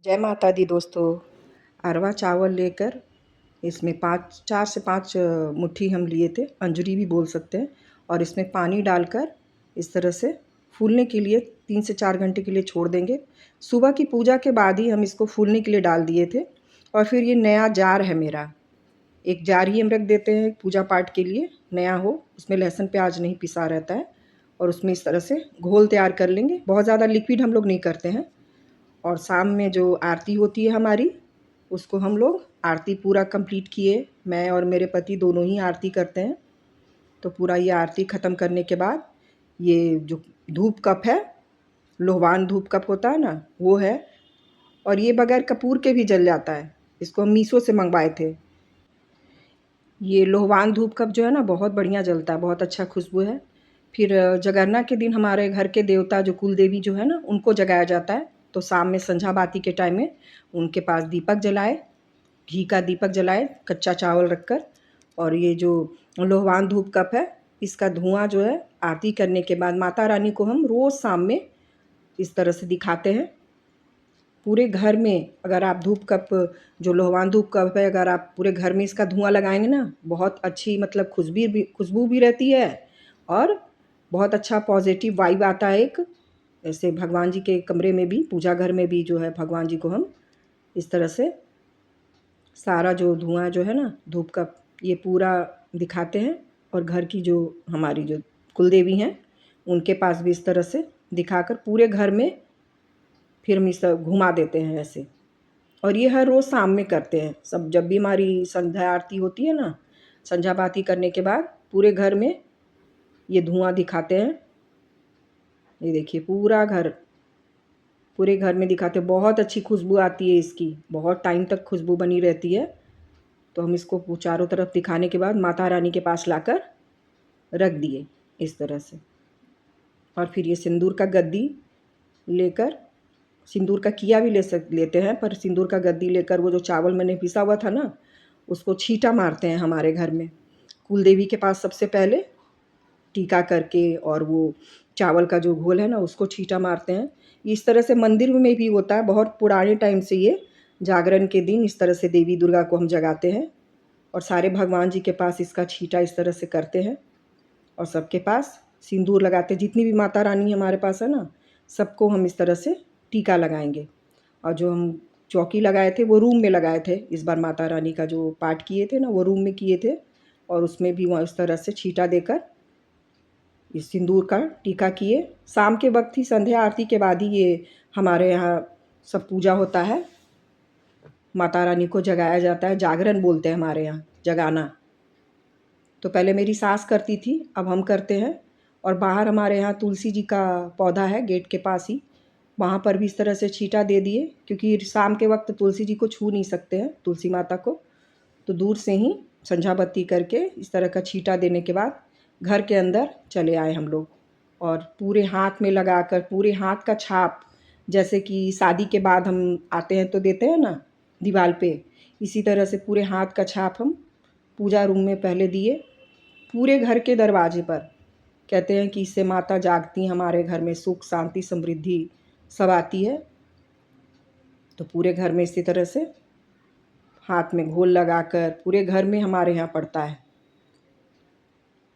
जय माता दी दोस्तों। अरवा चावल लेकर इसमें 4 से 5 मुट्ठी हम लिए थे, अंजरी भी बोल सकते हैं। और इसमें पानी डालकर इस तरह से फूलने के लिए 3 से 4 घंटे के लिए छोड़ देंगे। सुबह की पूजा के बाद ही हम इसको फूलने के लिए डाल दिए थे। और फिर ये नया जार है मेरा, एक जार ही हम रख देते हैं पूजा पाठ के लिए, नया हो, उसमें लहसुन प्याज नहीं पिसा रहता है। और उसमें इस तरह से घोल तैयार कर लेंगे। बहुत ज़्यादा लिक्विड हम लोग नहीं करते हैं। और शाम में जो आरती होती है हमारी, उसको हम लोग आरती पूरा कंप्लीट किए, मैं और मेरे पति दोनों ही आरती करते हैं। तो पूरा ये आरती ख़त्म करने के बाद ये जो धूप कप है, लोहवान धूप कप होता है ना, वो है। और ये बगैर कपूर के भी जल जाता है। इसको हम मीशो से मंगवाए थे। ये लोहवान धूप कप जो है ना, बहुत बढ़िया जलता है, बहुत अच्छा खुशबू है। फिर जगरना के दिन हमारे घर के देवता जो कुल देवी जो है ना, उनको जगाया जाता है। तो शाम में संझा बाती के टाइम में उनके पास दीपक जलाए, घी का दीपक जलाए कच्चा चावल रखकर। और ये जो लोहवान धूप कप है, इसका धुआं जो है आरती करने के बाद माता रानी को हम रोज़ शाम में इस तरह से दिखाते हैं। पूरे घर में अगर आप धूप कप, जो लोहवान धूप कप है, अगर आप पूरे घर में इसका धुआं लगाएंगे ना, बहुत अच्छी मतलब खुशबू भी रहती है। और बहुत अच्छा पॉजिटिव वाइब आता है एक। ऐसे भगवान जी के कमरे में भी, पूजा घर में भी जो है, भगवान जी को हम इस तरह से सारा जो धुआं जो है ना, धूप का, ये पूरा दिखाते हैं। और घर की जो हमारी जो कुलदेवी हैं, उनके पास भी इस तरह से दिखाकर पूरे घर में फिर हम इस घुमा देते हैं ऐसे। और ये हर रोज़ शाम में करते हैं सब। जब भी हमारी संध्या आरती होती है ना, संध्या बाती करने के बाद पूरे घर में ये धुआं दिखाते हैं। ये देखिए पूरे घर में दिखाते हैं। बहुत अच्छी खुशबू आती है इसकी, बहुत टाइम तक खुशबू बनी रहती है। तो हम इसको चारों तरफ दिखाने के बाद माता रानी के पास लाकर रख दिए इस तरह से। और फिर ये सिंदूर का गद्दी लेकर, सिंदूर का किया भी लेते हैं, पर सिंदूर का गद्दी लेकर वो जो चावल मैंने पिसा हुआ था ना, उसको छींटा मारते हैं हमारे घर में। कुलदेवी के पास सबसे पहले टीका करके, और वो चावल का जो घोल है ना, उसको छींटा मारते हैं। इस तरह से मंदिर में भी होता है, बहुत पुराने टाइम से ये जागरण के दिन इस तरह से देवी दुर्गा को हम जगाते हैं। और सारे भगवान जी के पास इसका छींटा इस तरह से करते हैं। और सबके पास सिंदूर लगाते हैं। जितनी भी माता रानी हमारे पास है ना, सबको हम इस तरह से टीका लगाएंगे। और जो हम चौकी लगाए थे, वो रूम में लगाए थे। इस बार माता रानी का जो पाठ किए थे ना, वो रूम में किए थे। और उसमें भी वहाँ इस तरह से छींटा देकर इस सिंदूर का टीका किए। शाम के वक्त ही, संध्या आरती के बाद ही ये हमारे यहाँ सब पूजा होता है। माता रानी को जगाया जाता है, जागरण बोलते हैं हमारे यहाँ, जगाना। तो पहले मेरी सास करती थी, अब हम करते हैं। और बाहर हमारे यहाँ तुलसी जी का पौधा है गेट के पास ही, वहाँ पर भी इस तरह से छींटा दे दिए। क्योंकि शाम के वक्त तुलसी जी को छू नहीं सकते हैं, तुलसी माता को। तो दूर से ही संझा बत्ती करके इस तरह का छींटा देने के बाद घर के अंदर चले आए हम लोग। और पूरे हाथ में लगाकर, पूरे हाथ का छाप, जैसे कि शादी के बाद हम आते हैं तो देते हैं ना दीवार पे, इसी तरह से पूरे हाथ का छाप हम पूजा रूम में पहले दिए, पूरे घर के दरवाजे पर। कहते हैं कि इससे माता जागती, हमारे घर में सुख शांति समृद्धि सब आती है। तो पूरे घर में इसी तरह से हाथ में घोल लगाकर पूरे घर में हमारे यहाँ पड़ता है।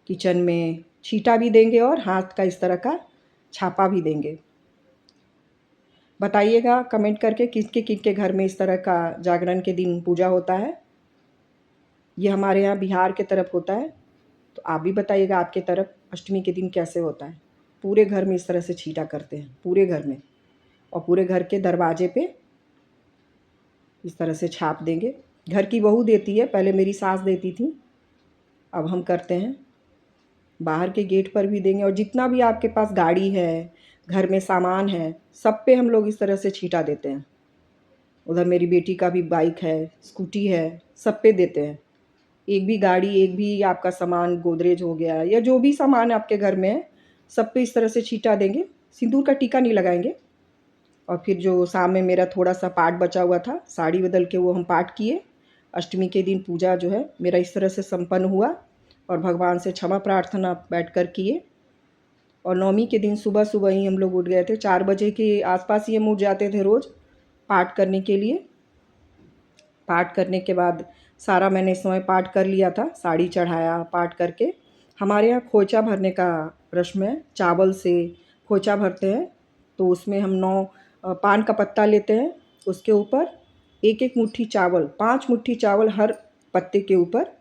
किचन में छींटा भी देंगे और हाथ का इस तरह का छापा भी देंगे। बताइएगा कमेंट करके किसके किसके घर में इस तरह का जागरण के दिन पूजा होता है। ये हमारे यहाँ बिहार के तरफ होता है। तो आप भी बताइएगा आपके तरफ अष्टमी के दिन कैसे होता है। पूरे घर में इस तरह से छींटा करते हैं, पूरे घर में। और पूरे घर के दरवाजे पे इस तरह से छाप देंगे। घर की बहू देती है, पहले मेरी सास देती थी, अब हम करते हैं। बाहर के गेट पर भी देंगे। और जितना भी आपके पास गाड़ी है, घर में सामान है, सब पे हम लोग इस तरह से छींटा देते हैं। उधर मेरी बेटी का भी बाइक है, स्कूटी है, सब पे देते हैं। एक भी गाड़ी, एक भी आपका सामान, गोदरेज हो गया या जो भी सामान आपके घर में है, सब पे इस तरह से छींटा देंगे। सिंदूर का टीका नहीं लगाएंगे। और फिर जो शाम में मेरा थोड़ा सा पाठ बचा हुआ था, साड़ी बदल के वो हम पाठ किए। अष्टमी के दिन पूजा जो है मेरा इस तरह से संपन्न हुआ। और भगवान से क्षमा प्रार्थना बैठकर किए। और नवमी के दिन सुबह सुबह ही हम लोग उठ गए थे, 4 बजे के आसपास ही हम उठ जाते थे रोज़। पाठ करने के लिए। पाठ करने के बाद सारा मैंने इस समय पाठ कर लिया था, साड़ी चढ़ाया, पाठ करके हमारे यहाँ खोचा भरने का रस्म है। चावल से खोचा भरते हैं, तो उसमें हम 9 पान का पत्ता लेते हैं, उसके ऊपर एक एक मुट्ठी चावल, 5 मुट्ठी चावल हर पत्ते के ऊपर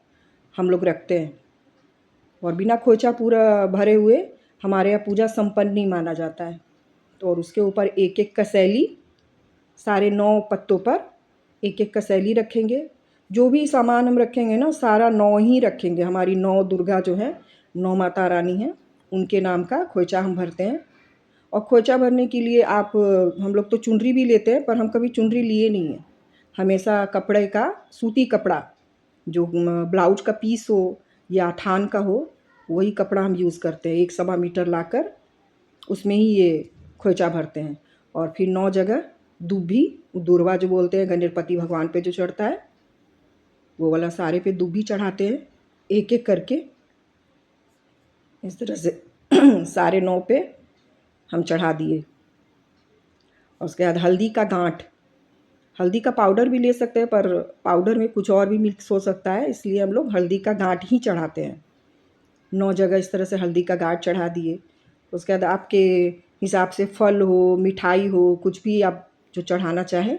हम लोग रखते हैं। और बिना खोचा पूरा भरे हुए हमारे यहाँ पूजा संपन्न नहीं माना जाता है। तो और उसके ऊपर एक एक कसैली, सारे 9 पत्तों पर एक एक कसैली रखेंगे। जो भी सामान हम रखेंगे ना, सारा 9 ही रखेंगे। हमारी 9 दुर्गा जो है, 9 माता रानी हैं, उनके नाम का खोचा हम भरते हैं। और खोचा भरने के लिए आप हम लोग तो चुनरी भी लेते हैं, पर हम कभी चुनरी लिए नहीं हैं। हमेशा कपड़े का, सूती कपड़ा, जो ब्लाउज का पीस हो या थान का हो, वही कपड़ा हम यूज़ करते हैं। 1 सवा मीटर लाकर उसमें ही ये खोचा भरते हैं। और फिर 9 जगह दूभी, दूर्वा जो बोलते हैं, गणपति भगवान पे जो चढ़ता है, वो वाला सारे पे दूभी चढ़ाते हैं, एक एक करके इस तरह से सारे 9 पे हम चढ़ा दिए। और उसके बाद हल्दी का गांठ, हल्दी का पाउडर भी ले सकते हैं, पर पाउडर में कुछ और भी मिक्स हो सकता है, इसलिए हम लोग हल्दी का गांठ ही चढ़ाते हैं। 9 जगह इस तरह से हल्दी का गांठ चढ़ा दिए। उसके बाद आपके हिसाब से फल हो, मिठाई हो, कुछ भी आप जो चढ़ाना चाहें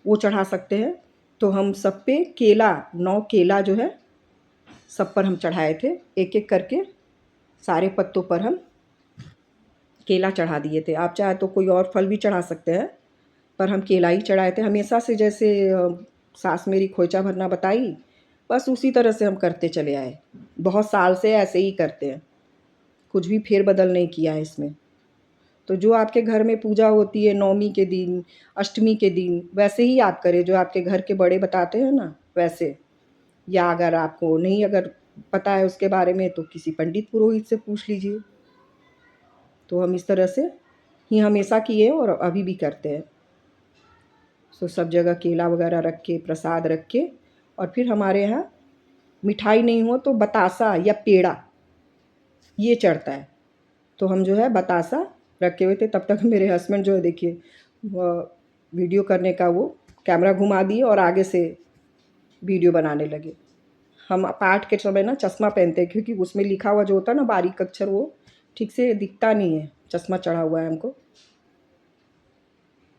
वो चढ़ा सकते हैं। तो हम सब पे केला, 9 केला जो है सब पर हम चढ़ाए थे, एक एक करके सारे पत्तों पर हम केला चढ़ा दिए थे। आप चाहे तो कोई और फल भी चढ़ा सकते हैं, पर हम केला ही चढ़ाए थे। हमेशा से जैसे सास मेरी खोचा भरना बताई, बस उसी तरह से हम करते चले आए। बहुत साल से ऐसे ही करते हैं, कुछ भी फेरबदल नहीं किया है इसमें। तो जो आपके घर में पूजा होती है नवमी के दिन, अष्टमी के दिन, वैसे ही आप करें, जो आपके घर के बड़े बताते हैं ना, वैसे। या अगर आपको नहीं अगर पता है उसके बारे में, तो किसी पंडित पुरोहित से पूछ लीजिए। तो हम इस तरह से ही हमेशा किए और अभी भी करते हैं। सो सब जगह केला वगैरह रख के, प्रसाद रख के, और फिर हमारे यहाँ मिठाई नहीं हो तो बतासा या पेड़ा ये चढ़ता है। तो हम जो है बतासा रखे हुए थे। तब तक मेरे हस्बैंड जो है, देखिए, वीडियो करने का वो कैमरा घुमा दिए और आगे से वीडियो बनाने लगे। हम पाठ के समय ना चश्मा पहनते हैं, क्योंकि उसमें लिखा हुआ जो होता है ना बारीक अक्षर, वो ठीक से दिखता नहीं है, चश्मा चढ़ा हुआ है हमको,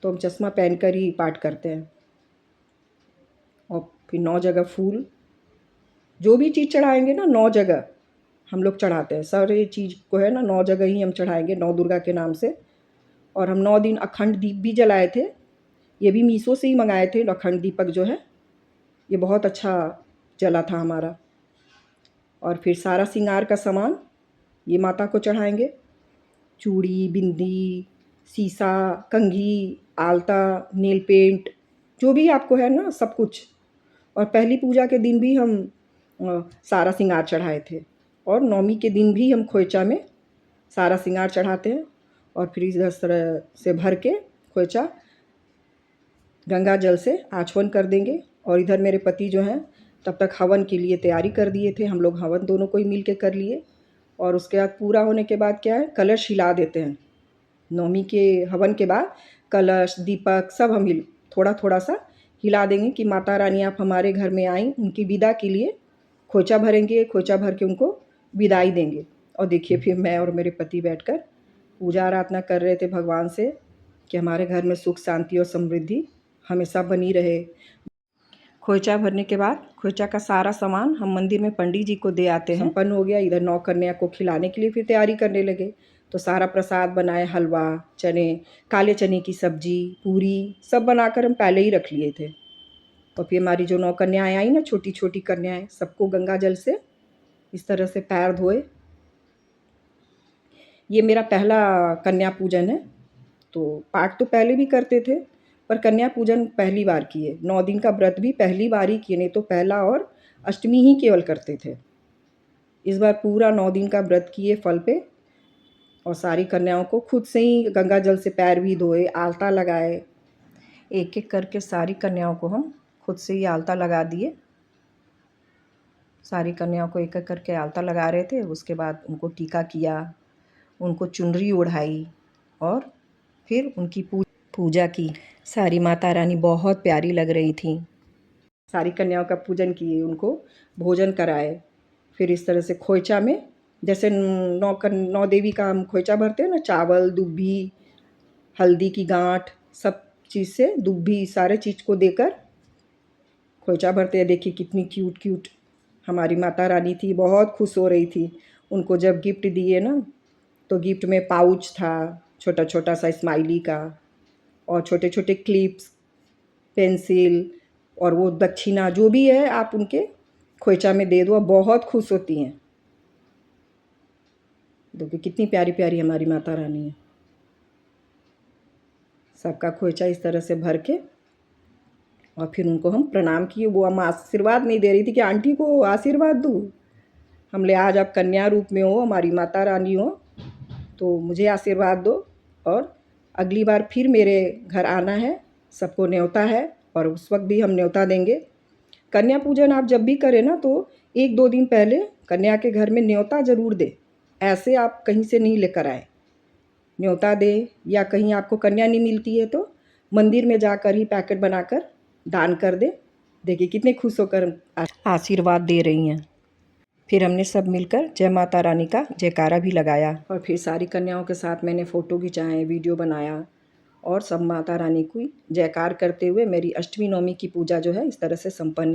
तो हम चश्मा पहनकर ही पाठ करते हैं। और फिर 9 जगह फूल, जो भी चीज़ चढ़ाएंगे ना 9 जगह हम लोग चढ़ाते हैं। सारे चीज़ को है ना 9 जगह ही हम चढ़ाएंगे, 9 दुर्गा के नाम से। और हम 9 दिन अखंड दीप भी जलाए थे। ये भी मीशो से ही मंगाए थे। अखंड दीपक जो है, ये बहुत अच्छा जला था हमारा। और फिर सारा श्रृंगार का सामान ये माता को चढ़ाएंगे। चूड़ी, बिंदी, सीसा, कंघी, आलता, नेल पेंट, जो भी आपको है ना, सब कुछ। और पहली पूजा के दिन भी हम सारा श्रृंगार चढ़ाए थे। और नवमी के दिन भी हम खोइचा में सारा श्रृंगार चढ़ाते हैं। और फिर इस तरह से भर के खोइचा गंगा जल से आचमन कर देंगे। और इधर मेरे पति जो हैं, तब तक हवन के लिए तैयारी कर दिए थे। हम लोग हवन दोनों को ही मिल के कर लिए। और उसके बाद पूरा होने के बाद क्या है, कलश हिला देते हैं। नवमी के हवन के बाद कलश, दीपक सब हम थोड़ा थोड़ा सा हिला देंगे कि माता रानी आप हमारे घर में आई, उनकी विदा के लिए खोचा भरेंगे। खोचा भर के उनको विदाई देंगे। और देखिए, फिर मैं और मेरे पति बैठकर पूजा आराधना कर रहे थे भगवान से कि हमारे घर में सुख, शांति और समृद्धि हमेशा बनी रहे। खोइचा भरने के बाद खोइचा का सारा सामान हम मंदिर में पंडित जी को दे आते हैं। संपन्न हो गया। इधर 9 कन्या को खिलाने के लिए फिर तैयारी करने लगे। तो सारा प्रसाद बनाए, हलवा, चने, काले चने की सब्जी, पूरी, सब बनाकर हम पहले ही रख लिए थे। तो फिर हमारी जो 9 कन्याएँ आई ना, छोटी छोटी कन्याएँ, सबको गंगा जल से इस तरह से पैर धोए। ये मेरा पहला कन्या पूजन है। तो पाठ तो पहले भी करते थे, पर कन्या पूजन पहली बार किए। 9 दिन का व्रत भी पहली बार ही किए, नहीं तो पहला और अष्टमी ही केवल करते थे। इस बार पूरा 9 दिन का व्रत किए फल पे। और सारी कन्याओं को खुद से ही गंगा जल से पैर भी धोए, आलता लगाए। एक एक करके सारी कन्याओं को हम खुद से ही आलता लगा दिए। सारी कन्याओं को एक एक करके आलता लगा रहे थे। उसके बाद उनको टीका किया, उनको चुनरी ओढ़ाई, और फिर उनकी पूजा की। सारी माता रानी बहुत प्यारी लग रही थी। सारी कन्याओं का पूजन किए, उनको भोजन कराए। फिर इस तरह से खोइचा में, जैसे नौ देवी का हम खोइचा भरते हैं ना, चावल, दुब्भी, हल्दी की गांठ, सब चीज़ से, दुब्भी, सारे चीज़ को देकर खोइचा भरते हैं। देखिए कितनी क्यूट क्यूट हमारी माता रानी थी, बहुत खुश हो रही थी। उनको जब गिफ्ट दिए ना, तो गिफ्ट में पाउच था, छोटा छोटा सा स्माइली का, और छोटे छोटे क्लिप्स, पेंसिल, और वो दक्षिणा जो भी है आप उनके खोइचा में दे दो, बहुत खुश होती हैं। देखिए कितनी प्यारी प्यारी हमारी माता रानी है। सबका खोइचा इस तरह से भर के, और फिर उनको हम प्रणाम किए। वो हम आशीर्वाद नहीं दे रही थी कि आंटी को आशीर्वाद दूँ, हमले आज आप कन्या रूप में हो, हमारी माता रानी हो, तो मुझे आशीर्वाद दो, और अगली बार फिर मेरे घर आना है, सबको न्योता है, और उस वक्त भी हम न्योता देंगे। कन्या पूजन आप जब भी करें ना, तो 1-2 दिन पहले कन्या के घर में न्योता ज़रूर दें। ऐसे आप कहीं से नहीं लेकर आए, न्योता दें, या कहीं आपको कन्या नहीं मिलती है तो मंदिर में जाकर ही पैकेट बनाकर दान कर दें। देखिए कितने खुश होकर आशीर्वाद दे रही हैं। फिर हमने सब मिलकर जय माता रानी का जयकारा भी लगाया, और फिर सारी कन्याओं के साथ मैंने फ़ोटो खिंचाए, वीडियो बनाया, और सब माता रानी को जयकार करते हुए मेरी अष्टमी नवमी की पूजा जो है इस तरह से संपन्न